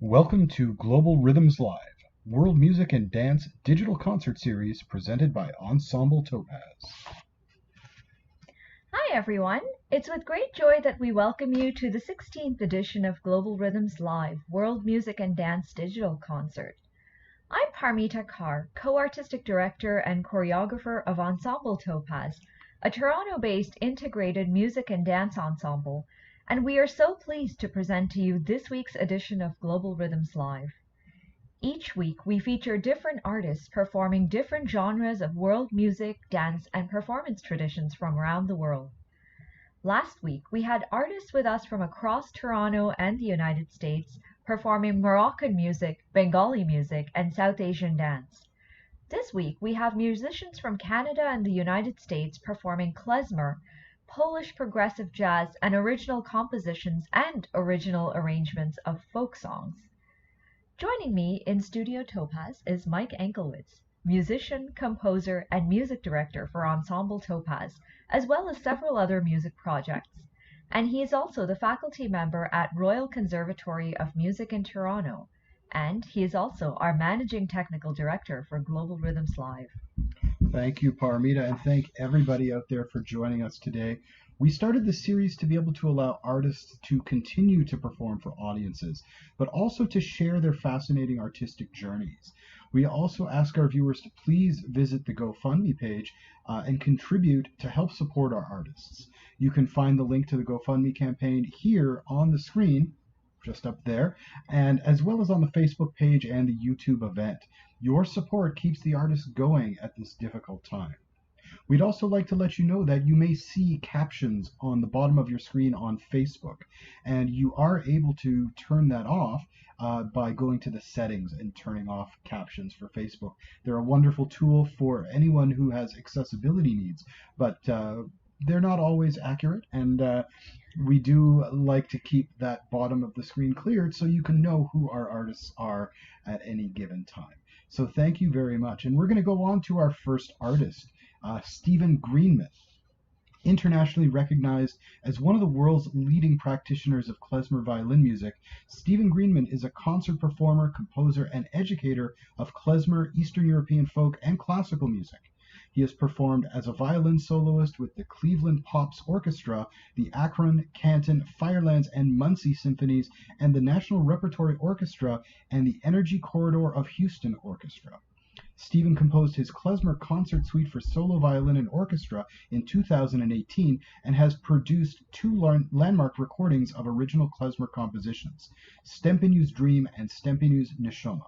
Welcome to Global Rhythms Live, World Music and Dance Digital Concert Series presented by Ensemble Topaz. Hi everyone, it's with great joy that we welcome you to the 16th edition of Global Rhythms Live, World Music and Dance Digital Concert. I'm Parmita Kar, co-artistic director and choreographer of Ensemble Topaz, a Toronto-based integrated music and dance ensemble, and we are so pleased to present to you this week's edition of Global Rhythms Live. Each week we feature different artists performing different genres of world music, dance, and performance traditions from around the world. Last week we had artists with us from across Toronto and the United States performing Moroccan music, Bengali music, and South Asian dance. This week we have musicians from Canada and the United States performing klezmer, Polish progressive jazz, and original compositions and original arrangements of folk songs. Joining me in Studio Topaz is Mike Anklewitz, musician, composer, and music director for Ensemble Topaz, as well as several other music projects. And he is also the faculty member at Royal Conservatory of Music in Toronto. And he is also our managing technical director for Global Rhythms Live. Thank you, Parmita, and thank everybody out there for joining us today. We started this series to be able to allow artists to continue to perform for audiences, but also to share their fascinating artistic journeys. We also ask our viewers to please visit the GoFundMe page and contribute to help support our artists. You can find the link to the GoFundMe campaign here on the screen, just up there, and as well as on the Facebook page and the YouTube event. Your support keeps the artists going at this difficult time. We'd also like to let you know that you may see captions on the bottom of your screen on Facebook, and you are able to turn that off by going to the settings and turning off captions for Facebook. They're a wonderful tool for anyone who has accessibility needs, but they're not always accurate, and we do like to keep that bottom of the screen cleared so you can know who our artists are at any given time. So thank you very much. And we're going to go on to our first artist, Stephen Greenman. Internationally recognized as one of the world's leading practitioners of klezmer violin music, Stephen Greenman is a concert performer, composer, and educator of klezmer, Eastern European folk, and classical music. He has performed as a violin soloist with the Cleveland Pops Orchestra, the Akron, Canton, Firelands, and Muncie Symphonies, and the National Repertory Orchestra and the Energy Corridor of Houston Orchestra. Stephen composed his klezmer concert suite for solo violin and orchestra in 2018 and has produced two landmark recordings of original klezmer compositions, Stempenu's Dream and Stempenu's Neshoma.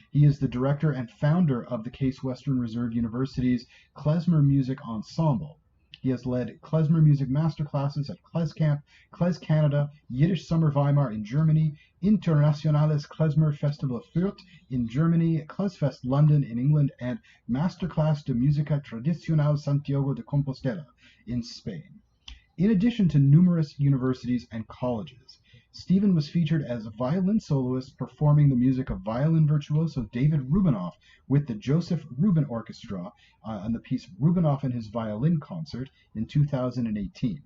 He is the director and founder of the Case Western Reserve University's Klezmer Music Ensemble. He has led klezmer music masterclasses at KlezCamp, Klez Canada, Yiddish Summer Weimar in Germany, Internationales Klezmer Festival Fürth in Germany, Klezfest London in England, and Masterclass de Música Tradicional Santiago de Compostela in Spain. In addition to numerous universities and colleges, Stephen was featured as a violin soloist performing the music of violin virtuoso David Rubinoff with the Joseph Rubin Orchestra on the piece Rubinoff and His Violin Concert in 2018.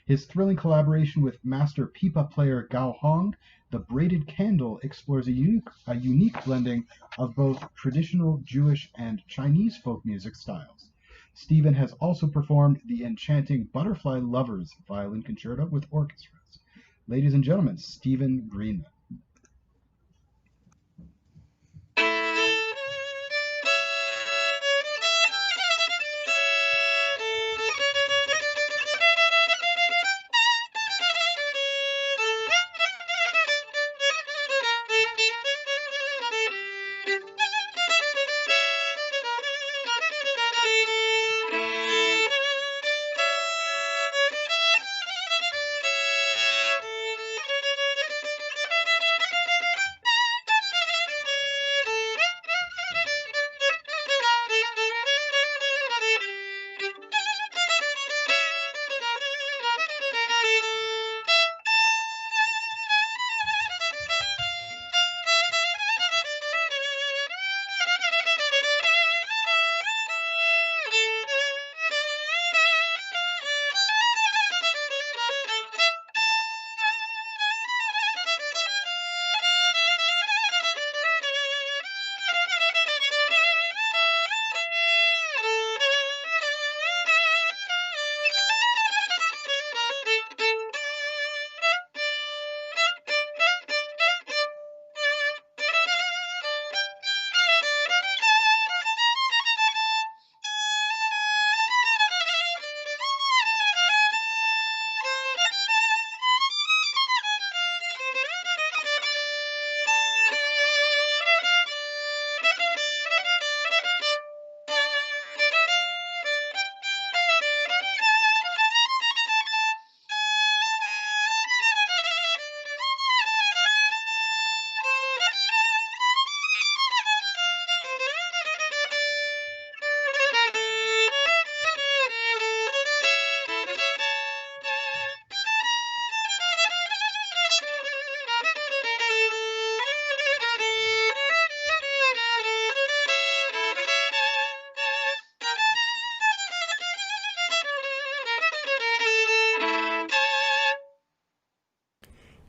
His thrilling collaboration with master pipa player Gao Hong, The Braided Candle, explores a unique blending of both traditional Jewish and Chinese folk music styles. Stephen has also performed the enchanting Butterfly Lovers violin concerto with orchestras. Ladies and gentlemen, Stephen Greenman.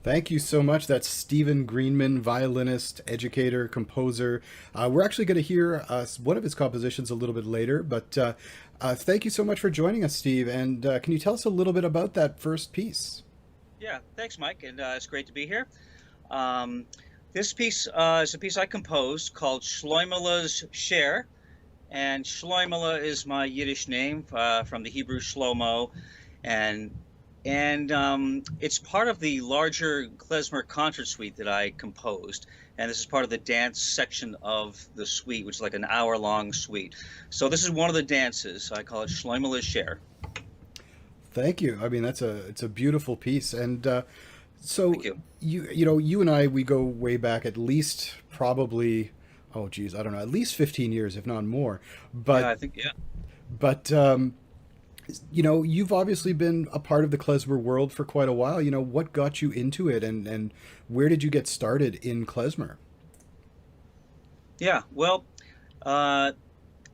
Thank you so much. That's Stephen Greenman, violinist, educator, composer. We're actually going to hear one of his compositions a little bit later, but thank you so much for joining us, Steve. And can you tell us a little bit about that first piece? Yeah, thanks, Mike, and it's great to be here. Um, this piece is a piece I composed called Shloimala's Share, and Shloimala is my Yiddish name from the Hebrew Shlomo, and it's part of the larger Klezmer concert suite that I composed, and this is part of the dance section of the suite, which is like an hour-long suite. So this is one of the dances. I call it Shloimala's Share. Thank you. I mean, it's a beautiful piece, and so Thank you. you and I, we go way back, at least probably, oh geez, I don't know, at least 15 years, if not more. Yeah, But I think yeah. but you've obviously been a part of the klezmer world for quite a while. What got you into it, and where did you get started in klezmer? Yeah, well, uh,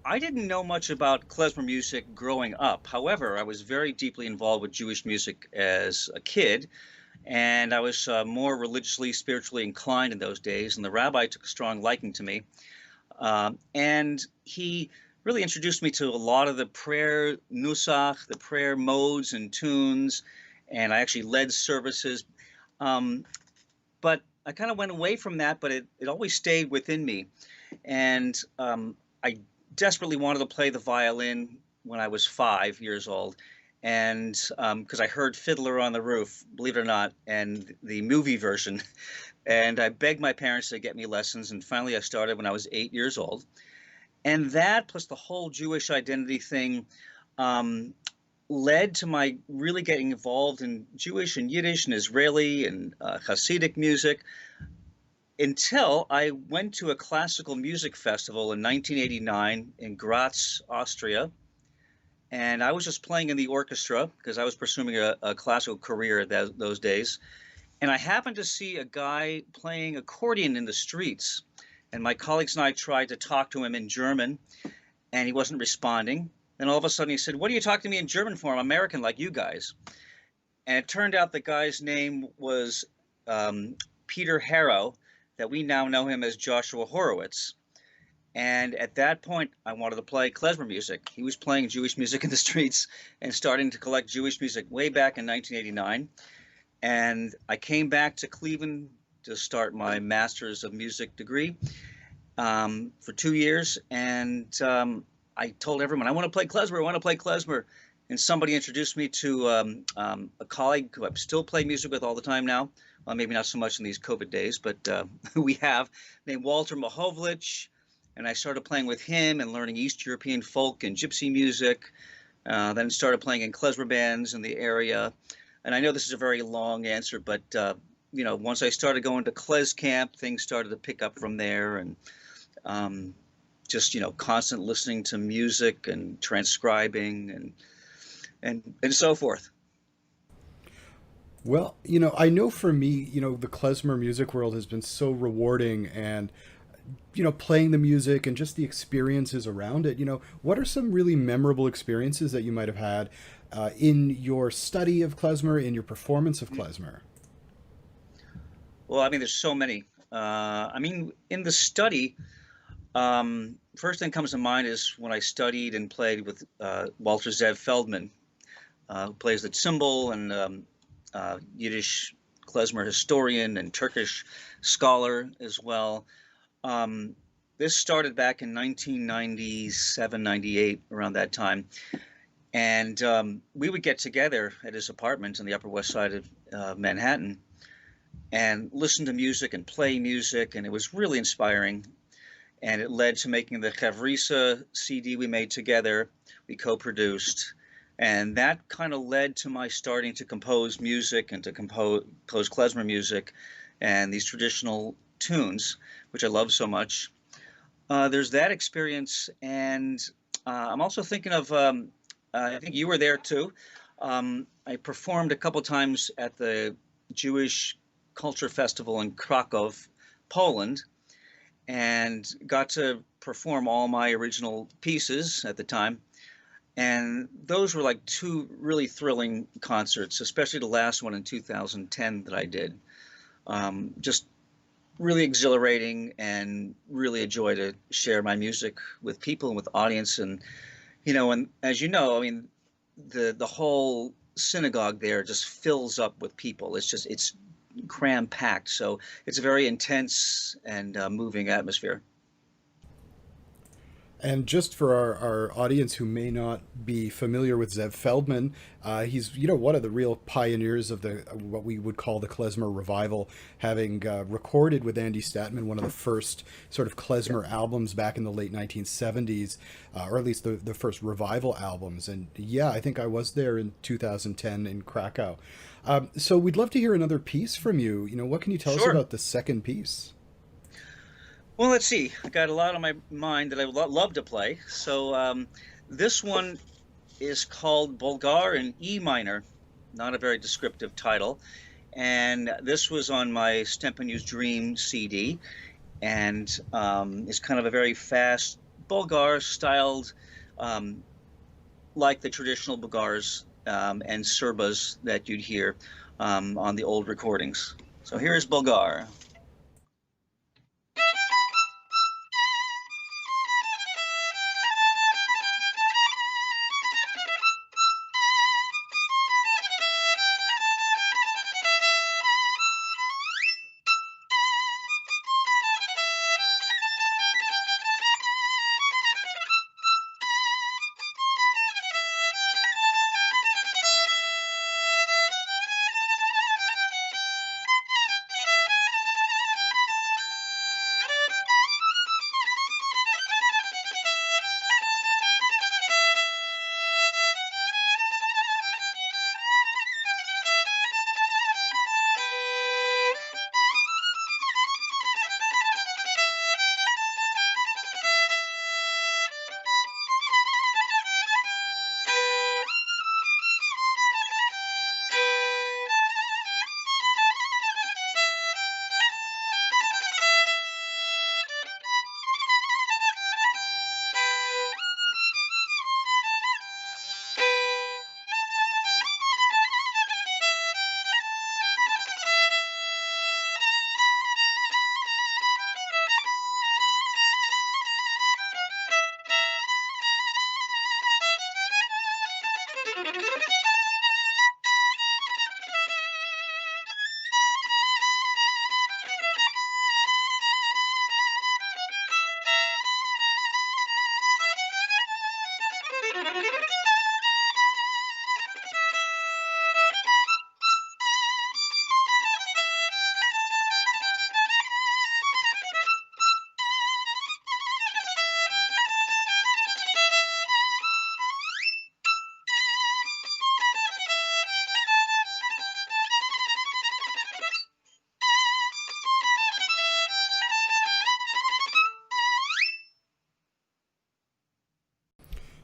I didn't know much about klezmer music growing up. However, I was very deeply involved with Jewish music as a kid, and I was more religiously, spiritually inclined in those days. And the rabbi took a strong liking to me, and he really introduced me to a lot of the prayer nusach, the prayer modes and tunes, and I actually led services. Um, but I kind of went away from that, but it always stayed within me. And I desperately wanted to play the violin when I was 5 years old. And because I heard Fiddler on the Roof, believe it or not, and the movie version. And I begged my parents to get me lessons. And finally, I started when I was 8 years old. And that, plus the whole Jewish identity thing, um, led to my really getting involved in Jewish and Yiddish and Israeli and Hasidic music until I went to a classical music festival in 1989 in Graz, Austria. And I was just playing in the orchestra because I was pursuing a classical career those days. And I happened to see a guy playing accordion in the streets. And my colleagues and I tried to talk to him in German, and he wasn't responding. Then all of a sudden he said, "What are you talking to me in German for? I'm American like you guys." And it turned out the guy's name was Peter Harrow, that we now know him as Joshua Horowitz. And at that point, I wanted to play klezmer music. He was playing Jewish music in the streets and starting to collect Jewish music way back in 1989. And I came back to Cleveland to start my Master's of Music degree for 2 years. And I told everyone, I want to play klezmer, I want to play klezmer. And somebody introduced me to a colleague who I still play music with all the time now. Well, maybe not so much in these COVID days, but we have, named Walter Mahovlich. And I started playing with him and learning East European folk and gypsy music. Then started playing in klezmer bands in the area. And I know this is a very long answer, but once I started going to klez camp, things started to pick up from there, and just constant listening to music and transcribing and so forth. Well, I know for me, the klezmer music world has been so rewarding, and playing the music and just the experiences around it. What are some really memorable experiences that you might have had in your study of klezmer, in your performance of klezmer? Well, I mean, there's so many. In the study, first thing comes to mind is when I studied and played with Walter Zev Feldman, who plays the cymbal, and Yiddish klezmer historian and Turkish scholar as well. This started back in 1997, 98, around that time. And we would get together at his apartment on the Upper West Side of Manhattan and listen to music and play music. And it was really inspiring. And it led to making the Chavrisa CD we made together, we co-produced. And that kind of led to my starting to compose music and to compose klezmer music and these traditional tunes, which I love so much. There's that experience, and I'm also thinking of, I think you were there too. I performed a couple times at the Jewish Culture Festival in Krakow, Poland, and got to perform all my original pieces at the time. And those were like two really thrilling concerts, especially the last one in 2010 that I did. Just really exhilarating, and really a joy to share my music with people and with audience. And and as you know, I mean, the whole synagogue there just fills up with people. It's cram packed, so it's a very intense and moving atmosphere. And just for our audience who may not be familiar with Zev Feldman, he's one of the real pioneers of the what we would call the klezmer revival, having recorded with Andy Statman one of the first sort of klezmer albums back in the late 1970s, or at least the first revival albums. And yeah, I think I was there in 2010 in Krakow. So we'd love to hear another piece from you. What can you tell us Sure. about the second piece? Well, let's see. I got a lot on my mind that I would love to play. So this one is called Bulgar and E Minor, not a very descriptive title. And this was on my Stephanie's Dream CD. And it's kind of a very fast Bulgar styled, like the traditional Bulgars and Serbas that you'd hear on the old recordings. So here's Bulgar.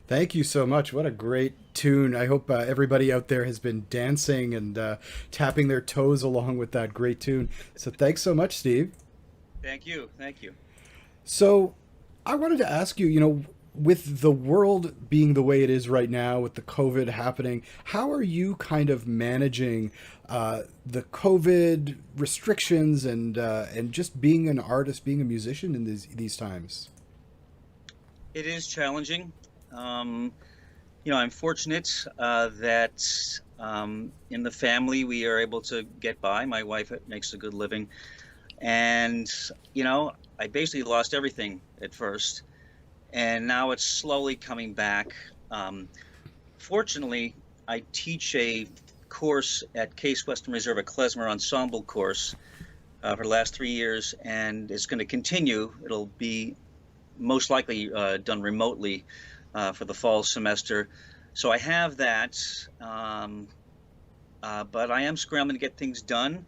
Thank you so much. What a great tune. I hope everybody out there has been dancing and tapping their toes along with that great tune. So thanks so much, Steve. Thank you. Thank you. So I wanted to ask you, with the world being the way it is right now, with the COVID happening, how are you kind of managing the COVID restrictions and just being an artist, being a musician in these times? It is challenging. I'm fortunate that in the family we are able to get by. My wife makes a good living, and I basically lost everything at first, and now it's slowly coming back. Fortunately, I teach a course at Case Western Reserve, a Klezmer ensemble course for the last 3 years, and it's going to continue. It'll be most likely done remotely for the fall semester. So I have that, but I am scrambling to get things done.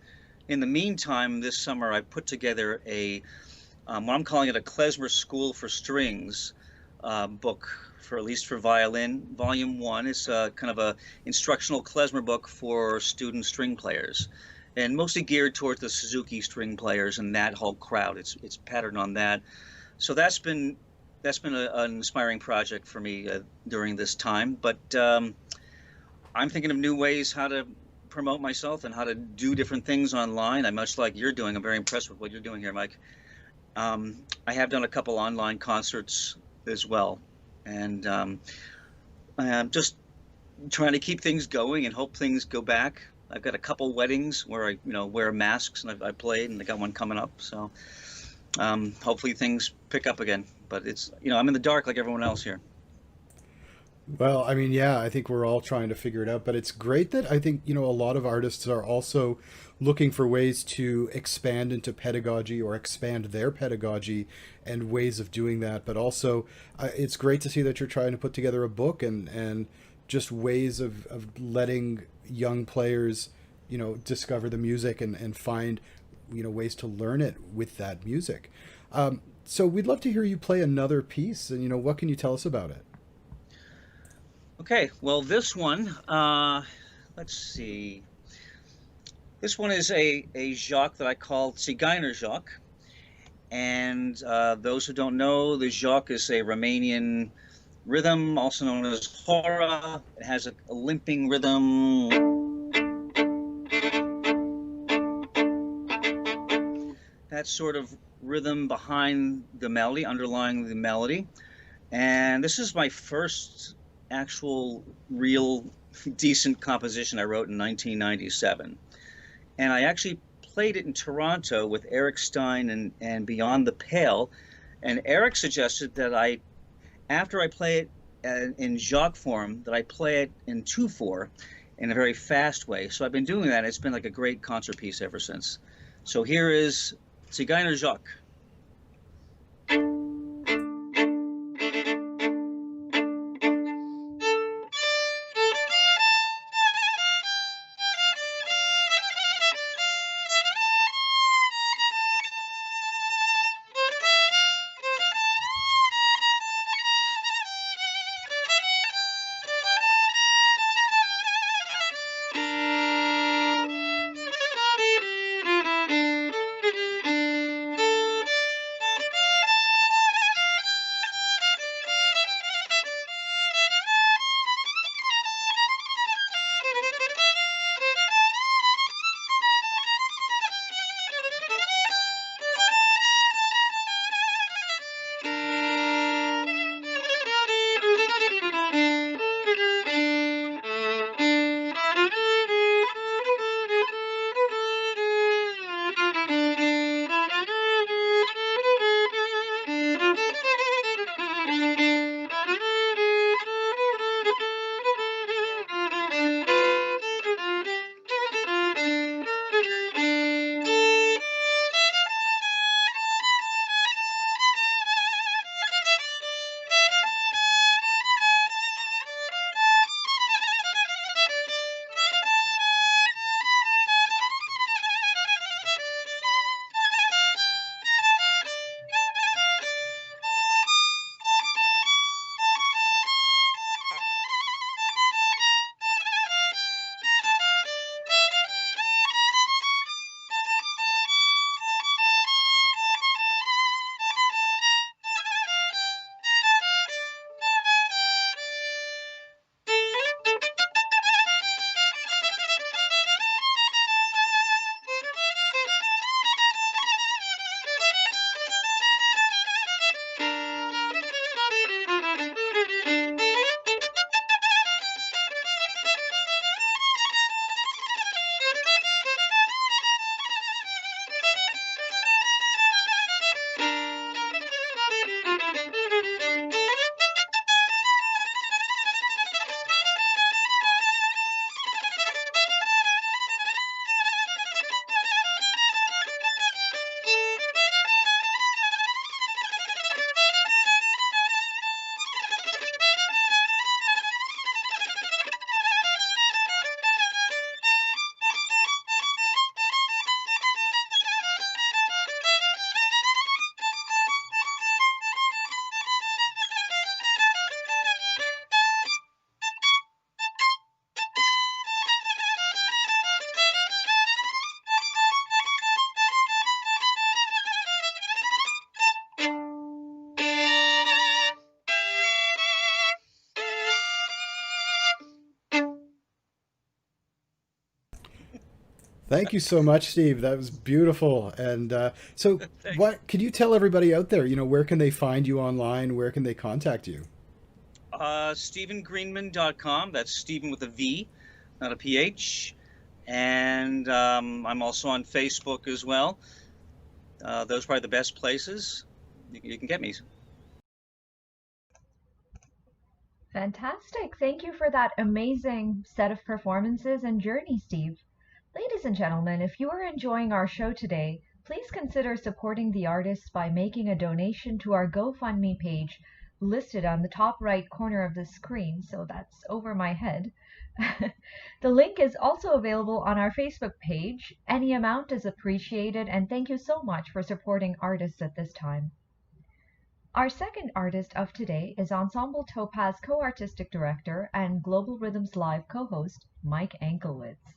In the meantime, this summer I put together what I'm calling it a Klezmer School for Strings book, at least for violin. Volume 1 is kind of a instructional klezmer book for student string players, and mostly geared towards the Suzuki string players and that whole crowd. It's patterned on that. So that's been that's been an inspiring project for me during this time. But I'm thinking of new ways how to promote myself and how to do different things online. I'm much like you're doing. I'm very impressed with what you're doing here, Mike. I have done a couple online concerts as well, and I'm just trying to keep things going and hope things go back. I've got a couple weddings where I, wear masks, and I played, and I got one coming up. So hopefully things pick up again. But it's, I'm in the dark like everyone else here. Well, I mean, yeah, I think we're all trying to figure it out, but it's great that I think, a lot of artists are also looking for ways to expand into pedagogy or expand their pedagogy and ways of doing that. But also, it's great to see that you're trying to put together a book and just ways of letting young players, discover the music and find, ways to learn it with that music. So we'd love to hear you play another piece, and, what can you tell us about it? Okay, well, this one, let's see. This one is a Jacques that I call Zigeuner Jacques. And those who don't know, the Jacques is a Romanian rhythm, also known as hora. It has a limping rhythm. That sort of rhythm behind the melody, underlying the melody. And this is my first actual real decent composition I wrote in 1997. And I actually played it in Toronto with Eric Stein and Beyond the Pale. And Eric suggested that after I play it in Jacques form, that I play it in 2/4 in a very fast way. So I've been doing that. It's been like a great concert piece ever since. So here is Zigeuner Jacques. Thank you so much, Steve. That was beautiful. And so, what could you tell everybody out there? Where can they find you online? Where can they contact you? StephenGreenman.com. That's Stephen with a V, not a PH. And I'm also on Facebook as well. Those are probably the best places you can get me. Fantastic. Thank you for that amazing set of performances and journey, Steve. Ladies and gentlemen, if you are enjoying our show today, please consider supporting the artists by making a donation to our GoFundMe page listed on the top right corner of the screen, so that's over my head. The link is also available on our Facebook page. Any amount is appreciated, and thank you so much for supporting artists at this time. Our second artist of today is Ensemble Topaz co-artistic director and Global Rhythms Live co-host, Mike Anklewitz.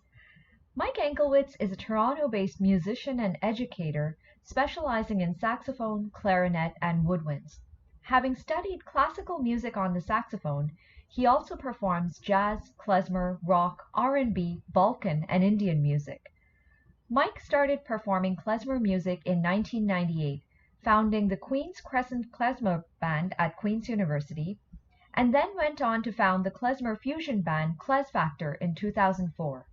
Mike Anklewitz is a Toronto-based musician and educator specializing in saxophone, clarinet, and woodwinds. Having studied classical music on the saxophone, he also performs jazz, klezmer, rock, R&B, Balkan, and Indian music. Mike started performing klezmer music in 1998, founding the Queen's Crescent Klezmer Band at Queen's University, and then went on to found the klezmer fusion band Klez Factor in 2004.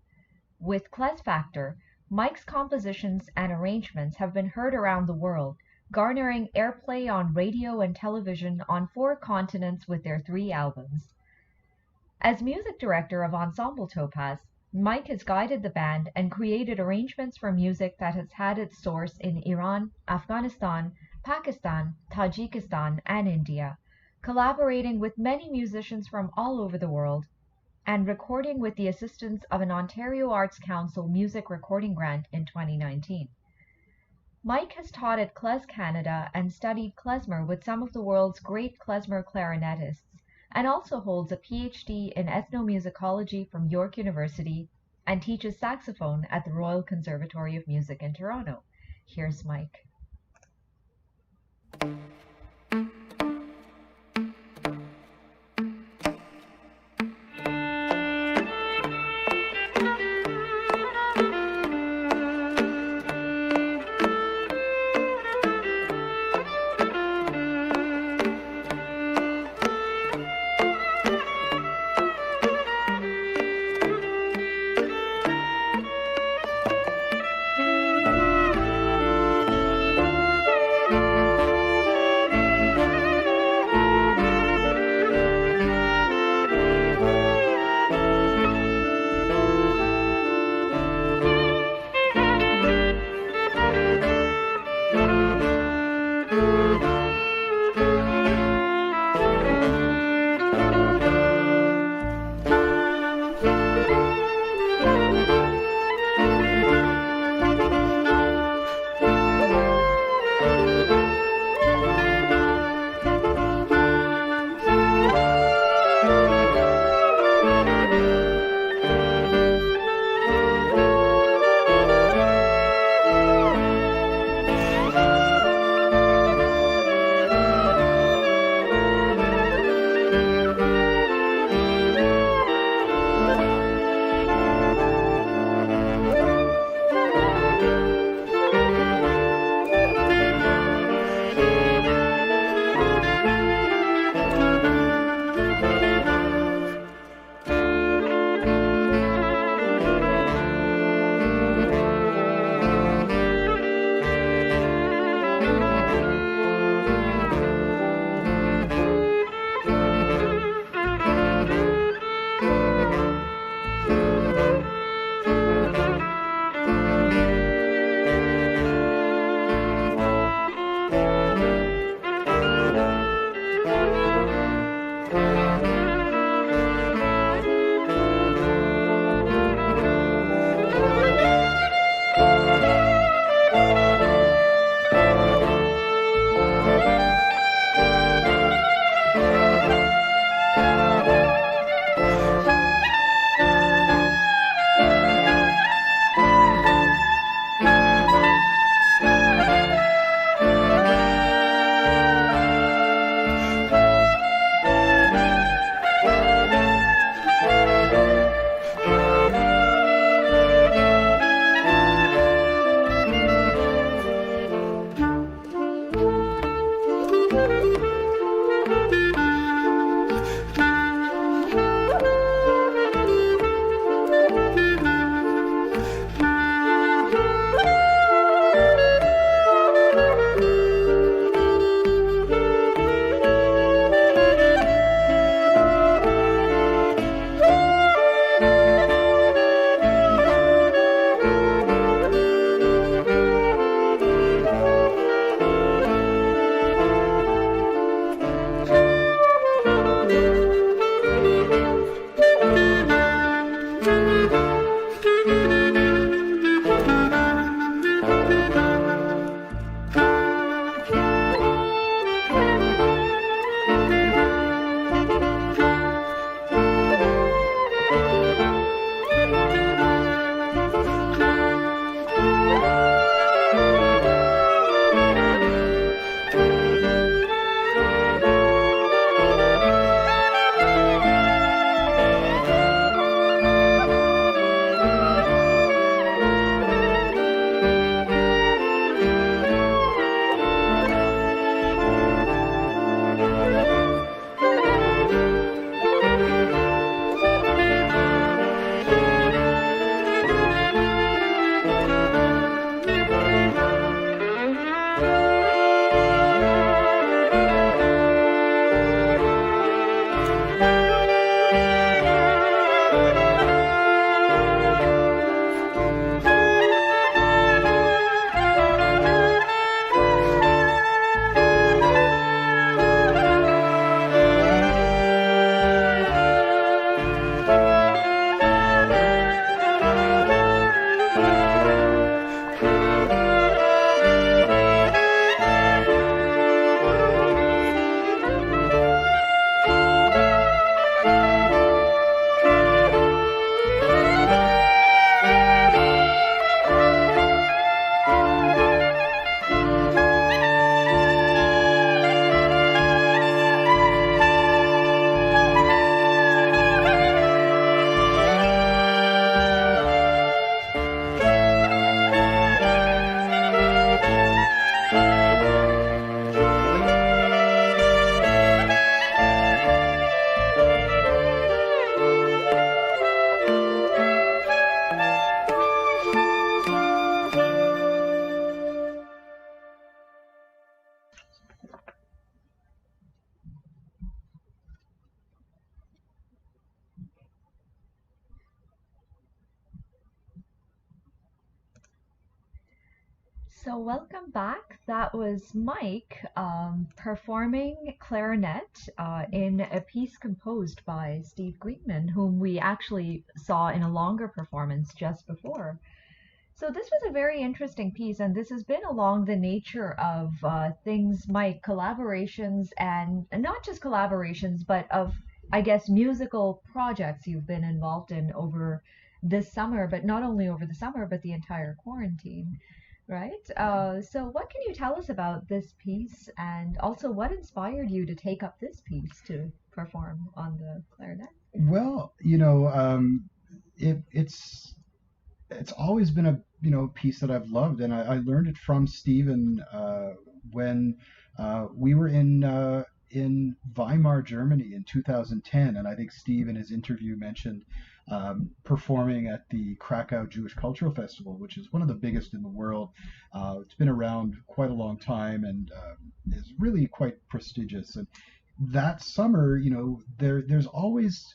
With Klez Factor, Mike's compositions and arrangements have been heard around the world, garnering airplay on radio and television on 4 continents with their 3 albums. As music director of Ensemble Topaz, Mike has guided the band and created arrangements for music that has had its source in Iran, Afghanistan, Pakistan, Tajikistan, and India, collaborating with many musicians from all over the world, and recording with the assistance of an Ontario Arts Council music recording grant in 2019. Mike has taught at Klez Canada and studied klezmer with some of the world's great klezmer clarinetists, and also holds a PhD in ethnomusicology from York University and teaches saxophone at the Royal Conservatory of Music in Toronto. Here's Mike. So welcome back. That was Mike performing clarinet in a piece composed by Steve Greenman, whom we actually saw in a longer performance just before. So this was a very interesting piece, and this has been along the nature of things, Mike, collaborations, and not just collaborations, but of, I guess, musical projects you've been involved in over this summer, but not only over the summer, but the entire quarantine, right? So what can you tell us about this piece, and also what inspired you to take up this piece to perform on the clarinet? Well, it's always been a piece that I've loved, and I learned it from Stephen when we were in Weimar, Germany in 2010, and I think Steve in his interview mentioned performing at the Krakow Jewish Cultural Festival, which is one of the biggest in the world. It's been around quite a long time and is really quite prestigious. And that summer, there's always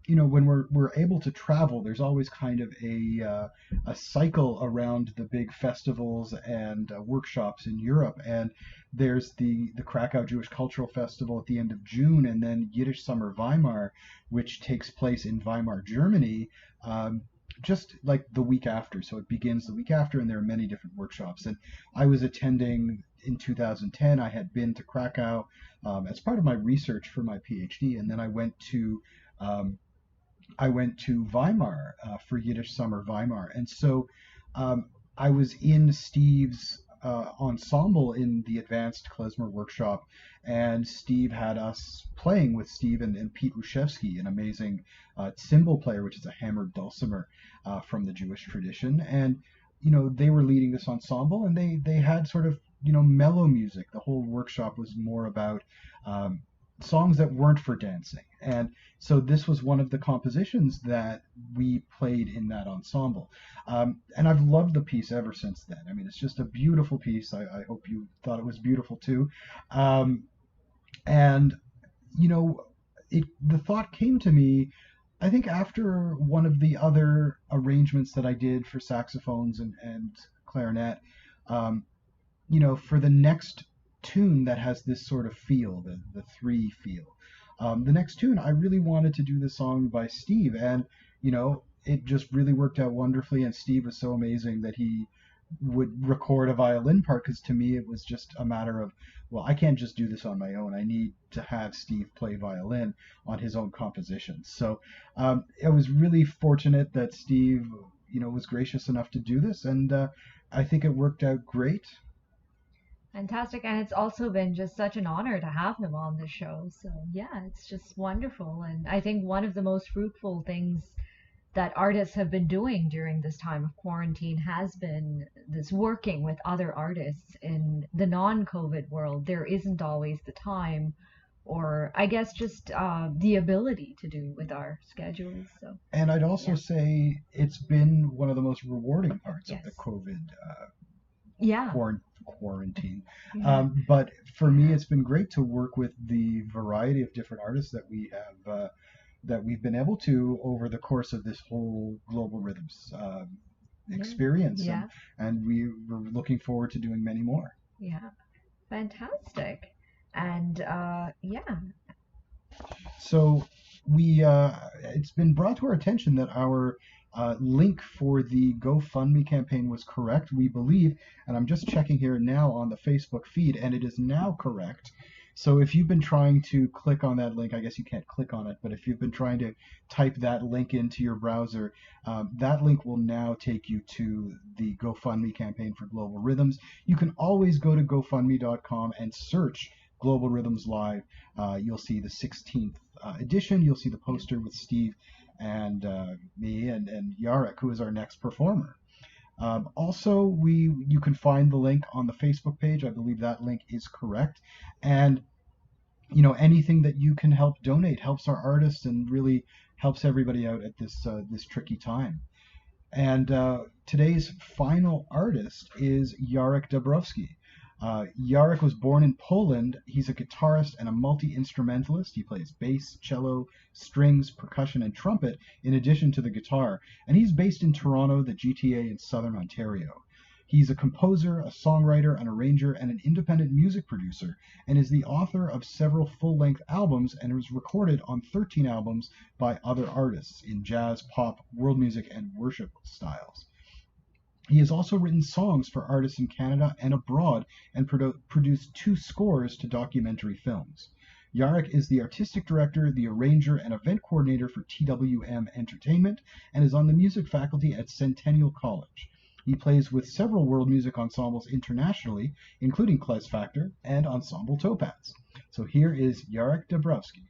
when we're able to travel, there's always kind of a cycle around the big festivals and workshops in Europe. And there's the Krakow Jewish Cultural Festival at the end of June, and then Yiddish Summer Weimar, which takes place in Weimar, Germany, just like the week after. So it begins the week after, and there are many different workshops. And I was attending in 2010. I had been to Krakow as part of my research for my PhD, and then I went to Weimar for Yiddish Summer Weimar. And so I was in Steve's ensemble in the advanced klezmer workshop, and Steve had us playing with Steve and Pete Rushevsky, an amazing cymbal player, which is a hammered dulcimer from the Jewish tradition. And they were leading this ensemble, and they had sort of mellow music. The whole workshop was more about songs that weren't for dancing. And so this was one of the compositions that we played in that ensemble. And I've loved the piece ever since then. I mean, it's just a beautiful piece. I hope you thought it was beautiful too. And, the thought came to me, I think after one of the other arrangements that I did for saxophones and clarinet, for the next tune that has this sort of feel, the three feel. The next tune, I really wanted to do the song by Steve, and it just really worked out wonderfully. And Steve was so amazing that he would record a violin part, because to me it was just a matter of, well, I can't just do this on my own. I need to have Steve play violin on his own compositions. So I was really fortunate that Steve, was gracious enough to do this, and I think it worked out great. Fantastic, and it's also been just such an honor to have him on the show. So yeah, it's just wonderful, and I think one of the most fruitful things that artists have been doing during this time of quarantine has been this working with other artists in the non-COVID world. There isn't always the time, or I guess just the ability to do with our schedules. So. And I'd also say it's been one of the most rewarding parts of the COVID quarantine. But for me, it's been great to work with the variety of different artists that we have, that we've been able to over the course of this whole Global Rhythms experience. Yeah. And we're looking forward to doing many more. Yeah, fantastic. And So it's been brought to our attention that our link for the GoFundMe campaign was correct, we believe, and I'm just checking here now on the Facebook feed, and it is now correct. So if you've been trying to click on that link, I guess you can't click on it, but if you've been trying to type that link into your browser, that link will now take you to the GoFundMe campaign for Global Rhythms. You can always go to GoFundMe.com and search Global Rhythms Live. You'll see the 16th edition. You'll see the poster with Steve and me and Jarek, who is our next performer. Also, you can find the link on the Facebook page. I believe that link is correct. And anything that you can help donate helps our artists and really helps everybody out at this tricky time. And today's final artist is Jarek Dabrowski. Jarek was born in Poland. He's a guitarist and a multi-instrumentalist. He plays bass, cello, strings, percussion, and trumpet in addition to the guitar. And he's based in Toronto, the GTA, in Southern Ontario. He's a composer, a songwriter, an arranger, and an independent music producer, and is the author of several full-length albums and was recorded on 13 albums by other artists in jazz, pop, world music, and worship styles. He has also written songs for artists in Canada and abroad and produced 2 scores to documentary films. Jarek is the artistic director, the arranger, and event coordinator for TWM Entertainment and is on the music faculty at Centennial College. He plays with several world music ensembles internationally, including Klezmer and Ensemble Topaz. So here is Jarek Dabrowski.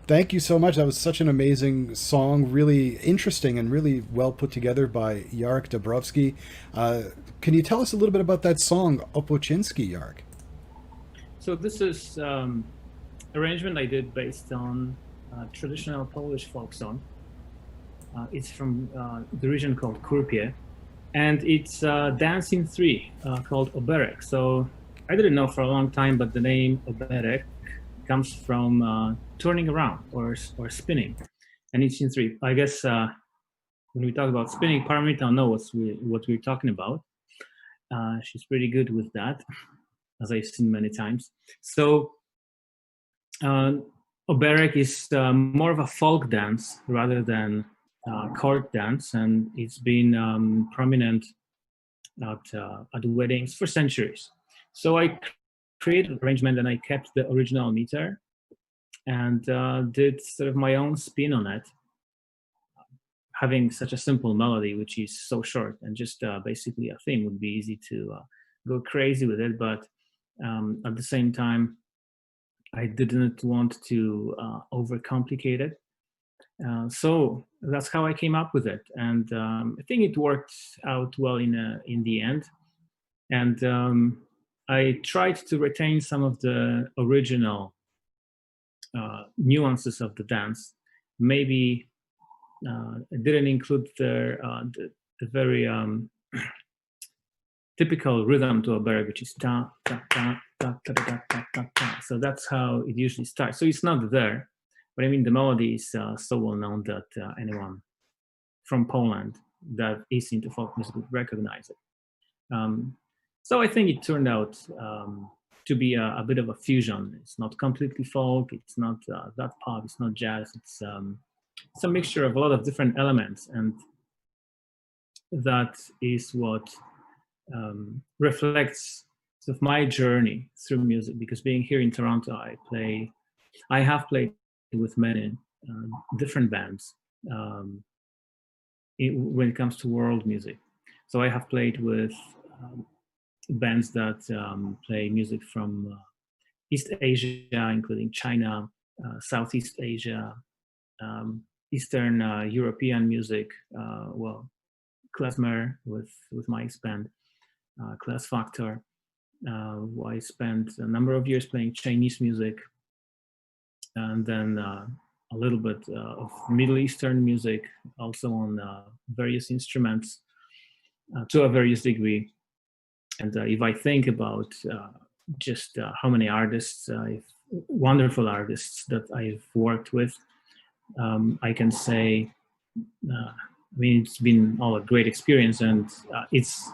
Thank you so much. That was such an amazing song, really interesting and really well put together by Jarek Dabrowski. Can you tell us a little bit about that song, Opochinski, Jarek? So this is arrangement I did based on traditional Polish folk song. It's from the region called Kurpie, and it's a dance in 3 called Oberek. So I didn't know for a long time, but the name Oberek comes from turning around or spinning, and it's in 3. I guess when we talk about spinning, Paramita knows what we're talking about. She's pretty good with that. as I've seen many times. So Oberek is more of a folk dance rather than court dance, and it's been prominent at weddings for centuries. So I created an arrangement and I kept the original meter and did sort of my own spin on it, having such a simple melody, which is so short and just basically a theme. Would be easy to go crazy with it, but at the same time, I didn't want to overcomplicate it. So that's how I came up with it, and I think it worked out well in the end. And I tried to retain some of the original nuances of the dance. Maybe I didn't include the very typical rhythm to a berg, which is ta ta ta ta ta ta ta ta ta. So that's how it usually starts. So it's not there, but I mean the melody is so well known that anyone from Poland that is into folk music would recognize it. So I think it turned out to be a bit of a fusion. It's not completely folk. It's not that pop. It's not jazz. It's a mixture of a lot of different elements, and that is what reflects sort of my journey through music. Because being here in Toronto, I have played with many different bands when it comes to world music. So I have played with bands that play music from East Asia, including China, Southeast Asia, Eastern European music, Klezmer with Mike's band, Class Factor. I spent a number of years playing Chinese music, and then a little bit of Middle Eastern music, also on various instruments to a various degree. And if I think about just how many artists, wonderful artists that I've worked with, I can say, I mean, it's been all a great experience, and it's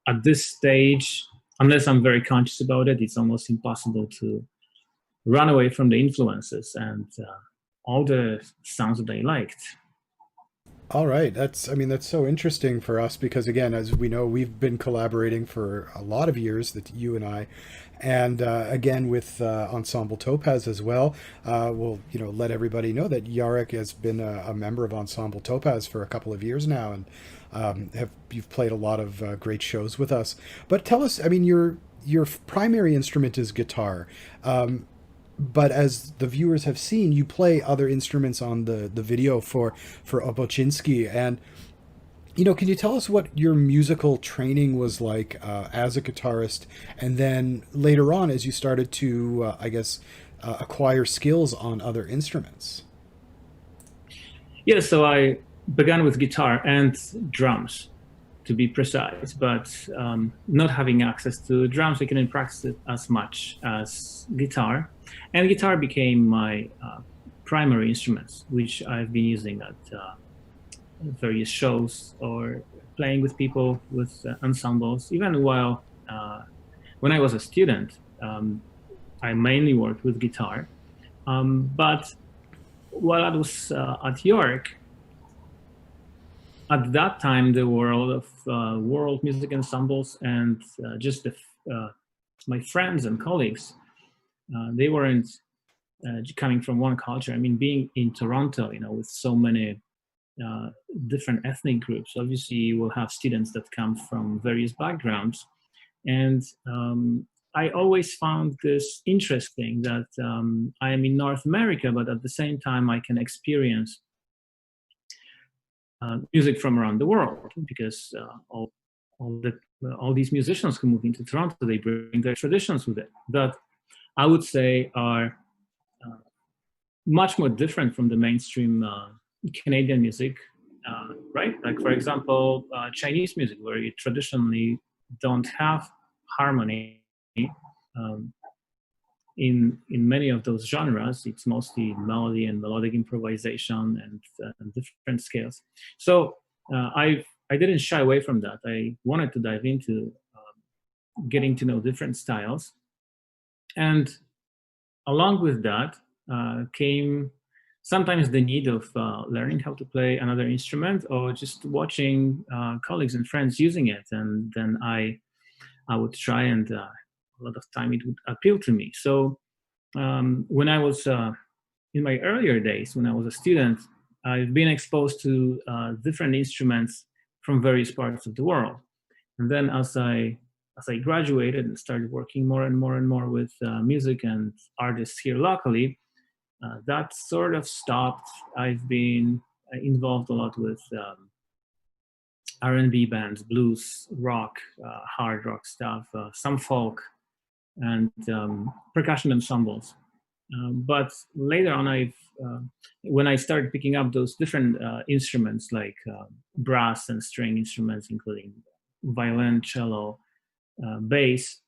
at this stage, unless I'm very conscious about it, it's almost impossible to run away from the influences and all the sounds that I liked. All right. That's so interesting for us because, again, as we know, we've been collaborating for a lot of years, that you and I, and again with Ensemble Topaz as well. We'll let everybody know that Jarek has been a member of Ensemble Topaz for a couple of years now, and you've played a lot of great shows with us. But tell us, I mean, your primary instrument is guitar. But as the viewers have seen, you play other instruments on the video for Obochinsky. And, can you tell us what your musical training was like as a guitarist? And then later on, as you started to, acquire skills on other instruments? Yeah, so I began with guitar and drums, to be precise, but not having access to drums, I couldn't practice it as much as guitar. And guitar became my primary instruments, which I've been using at various shows or playing with people, with ensembles. Even while, when I was a student, I mainly worked with guitar. But while I was at York, at that time, the world of world music ensembles and just my friends and colleagues, they weren't coming from one culture. I mean, being in Toronto, with so many different ethnic groups, obviously you will have students that come from various backgrounds. And I always found this interesting that I am in North America, but at the same time I can experience music from around the world, because all these musicians who move into Toronto, they bring their traditions with it that I would say are much more different from the mainstream Canadian music, right? Like, for example, Chinese music, where you traditionally don't have harmony. In many of those genres, it's mostly melody and melodic improvisation and different scales. So I didn't shy away from that. I wanted to dive into getting to know different styles. And along with that came sometimes the need of learning how to play another instrument, or just watching colleagues and friends using it. And then I would try, and a lot of time it would appeal to me. So when I was in my earlier days, when I was a student, I've been exposed to different instruments from various parts of the world. And then as I graduated and started working more and more with music and artists here locally, that sort of stopped. I've been involved a lot with R&B bands, blues, rock, hard rock stuff, some folk, and percussion ensembles. But later on, when I started picking up those different instruments like brass and string instruments, including violin, cello, bass,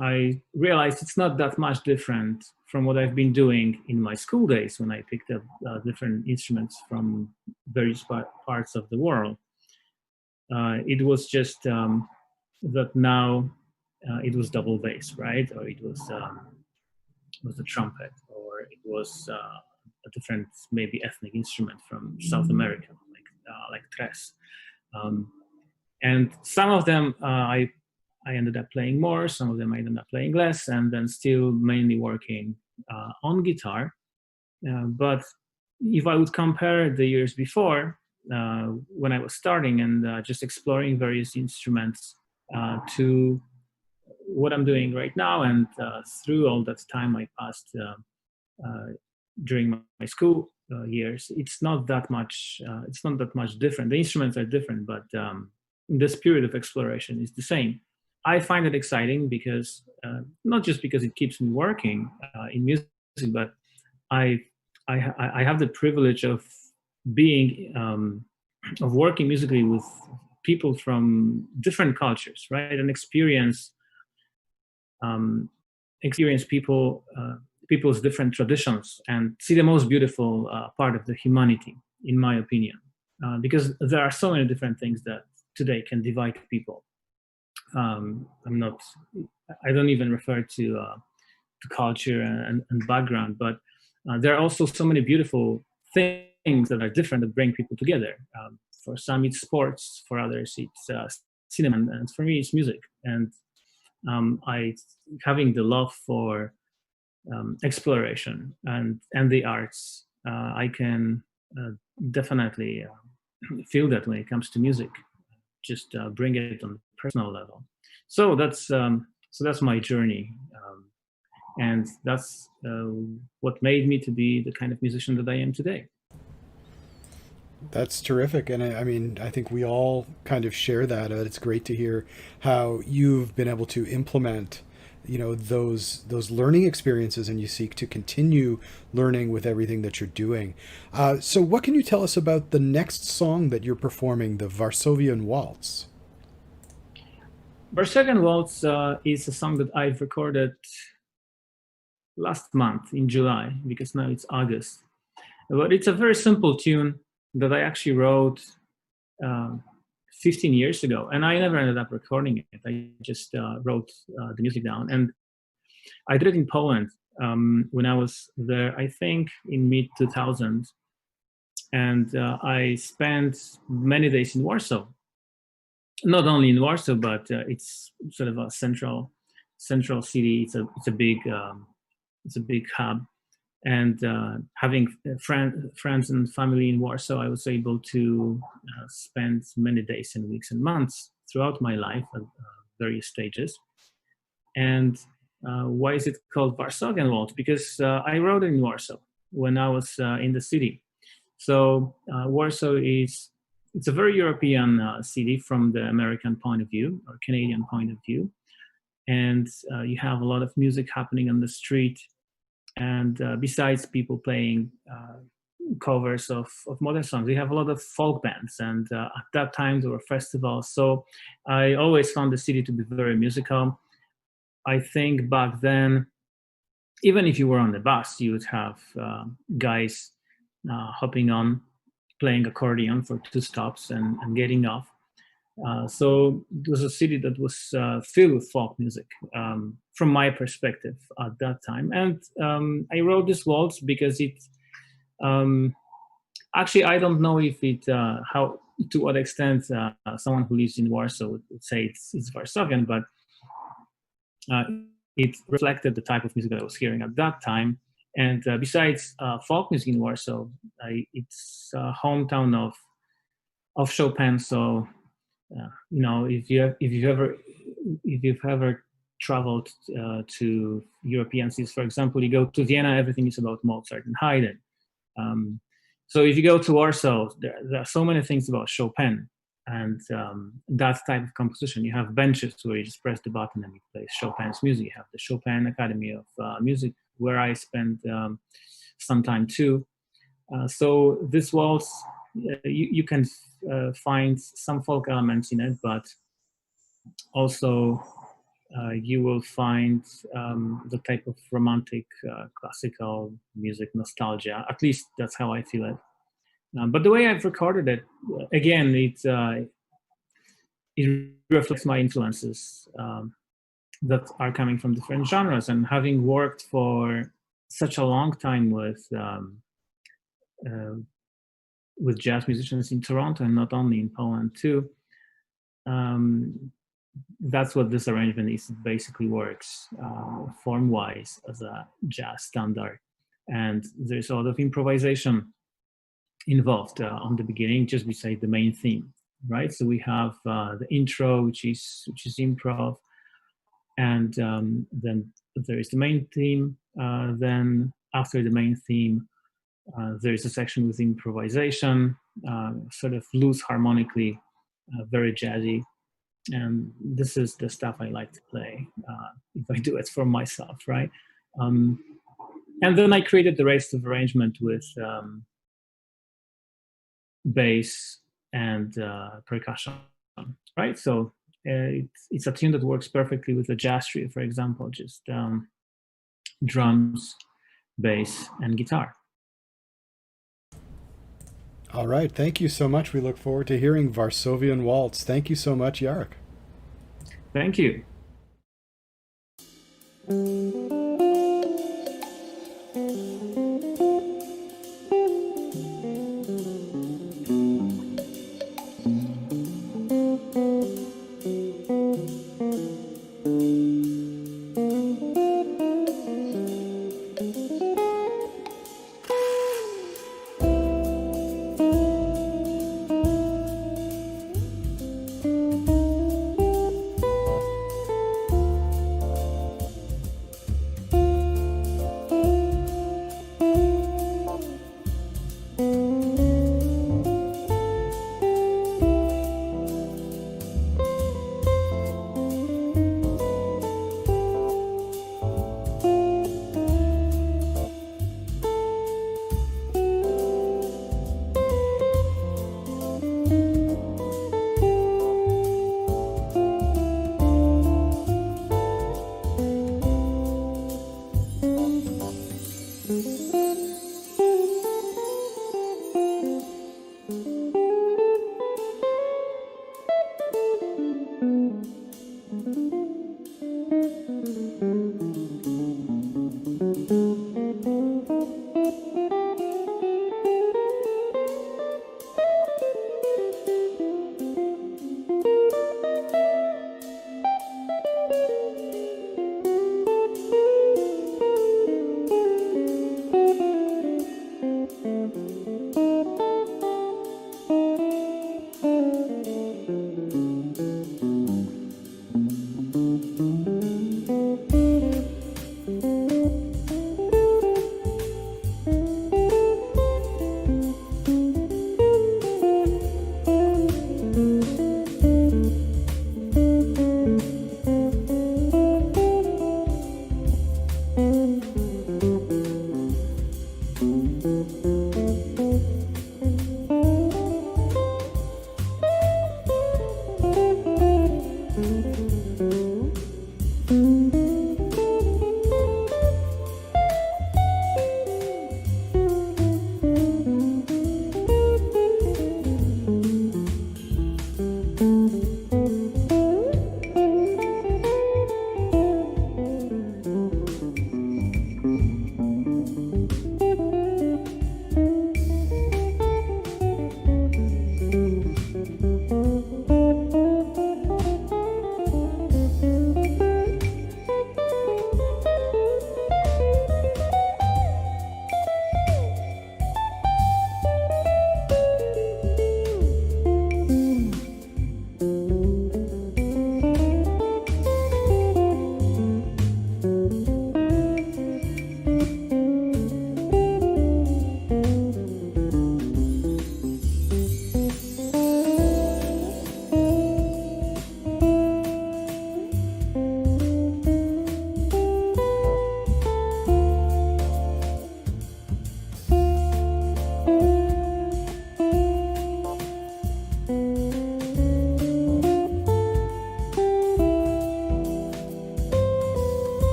I realized it's not that much different from what I've been doing in my school days when I picked up different instruments from various parts of the world. It was just that now it was double bass, right? Or it was a trumpet, or it was a different, maybe ethnic instrument from South America, like tres. And some of them I ended up playing more, some of them I ended up playing less, and then still mainly working on guitar. But if I would compare the years before, when I was starting and just exploring various instruments to what I'm doing right now, and through all that time I passed during my school years, it's not that much. It's not that much different. The instruments are different, but the spirit of exploration is the same. I find it exciting because not just because it keeps me working in music, but I have the privilege of being of working musically with people from different cultures, right, and experience people's different traditions, and see the most beautiful part of the humanity, in my opinion, because there are so many different things that today can divide people. I don't even refer to culture and background, but there are also so many beautiful things that are different that bring people together. For some, it's sports. For others, it's cinema, and for me, it's music. And having the love for exploration and the arts, I can definitely feel that when it comes to music. Just bring it on a personal level. So that's my journey, and that's what made me to be the kind of musician that I am today. That's terrific. And I mean, I think we all kind of share that. It's great to hear how you've been able to implement, those learning experiences, and you seek to continue learning with everything that you're doing. So what can you tell us about the next song that you're performing, the Varsovian Waltz? Varsovian Waltz is a song that I've recorded last month in July, because now it's August. But it's a very simple tune that I actually wrote 15 years ago, and I never ended up recording it. I just wrote the music down, and I did it in Poland when I was there, I think in mid-2000s, and I spent many days in Warsaw. Not only in Warsaw, but it's sort of a central city. It's a big hub. And having friends and family in Warsaw, I was able to spend many days and weeks and months throughout my life at various stages. And why is it called Varsovian Waltz? Because I wrote it in Warsaw when I was in the city. So Warsaw it's a very European city from the American point of view, or Canadian point of view. And you have a lot of music happening on the street. And besides people playing covers of modern songs, we have a lot of folk bands. And at that time, there were festivals. So I always found the city to be very musical. I think back then, even if you were on the bus, you would have guys hopping on, playing accordion for 2 stops and getting off. So it was a city that was filled with folk music from my perspective at that time. And I wrote this waltz because it, actually, I don't know if it, how, to what extent someone who lives in Warsaw would say it's Varsovian, but it reflected the type of music that I was hearing at that time. And besides folk music in Warsaw, it's a hometown of Chopin. So, you know, if you've ever traveled to European cities, for example, you go to Vienna, everything is about Mozart and Haydn. So if you go to Warsaw, there are so many things about Chopin and that type of composition. You have benches where you just press the button and you play Chopin's music. You have the Chopin Academy of Music, where I spent some time too. So this waltz, you can find some folk elements in it, but also you will find the type of romantic classical music nostalgia. At least that's how I feel it. But the way I've recorded it, again, it reflects my influences that are coming from different genres. And having worked for such a long time with jazz musicians in Toronto and not only in Poland too, that's what this arrangement is. It basically works form-wise as a jazz standard, and there's a lot of improvisation involved on the beginning, just beside the main theme, right? So we have the intro, which is improv, and then there is the main theme. Then after the main theme, there is a section with improvisation, sort of loose harmonically, very jazzy. And this is the stuff I like to play if I do it for myself, right? And then I created the rest of arrangement with bass and percussion, right? So it's a tune that works perfectly with a jazz trio, for example, just drums, bass, and guitar. All right, thank you so much. We look forward to hearing Varsovian Waltz. Thank you so much, Jarek. Thank you.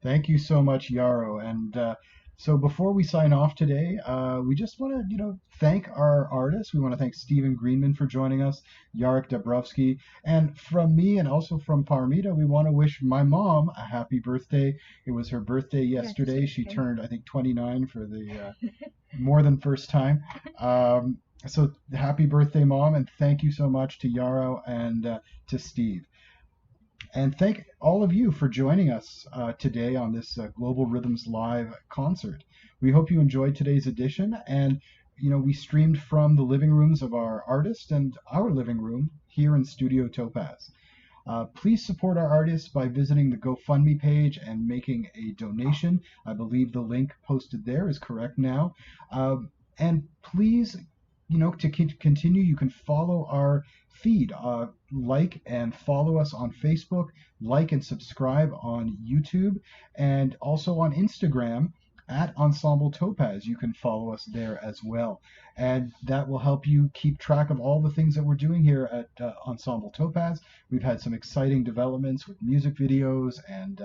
Thank you so much, Yarrow. And so before we sign off today, we just want to, thank our artists. We want to thank Stephen Greenman for joining us, Jarek Dabrowski, and from me and also from Paramita, we want to wish my mom a happy birthday. It was her birthday yesterday. She turned, I think, 29 for the more than first time. So happy birthday, Mom, and thank you so much to Yarrow and to Steve. And thank all of you for joining us today on this Global Rhythms Live concert. We hope you enjoyed today's edition. And, we streamed from the living rooms of our artist and our living room here in Studio Topaz. Please support our artists by visiting the GoFundMe page and making a donation. I believe the link posted there is correct now. And please, to continue, you can follow our feed, like and follow us on Facebook, like and subscribe on YouTube, and also on Instagram at Ensemble Topaz. You can follow us there as well. And that will help you keep track of all the things that we're doing here at Ensemble Topaz. We've had some exciting developments with music videos and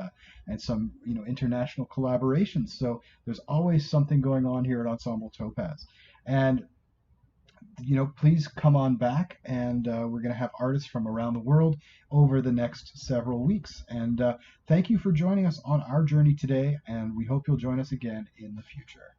some international collaborations. So there's always something going on here at Ensemble Topaz. And please come on back, and we're going to have artists from around the world over the next several weeks. And thank you for joining us on our journey today, and we hope you'll join us again in the future.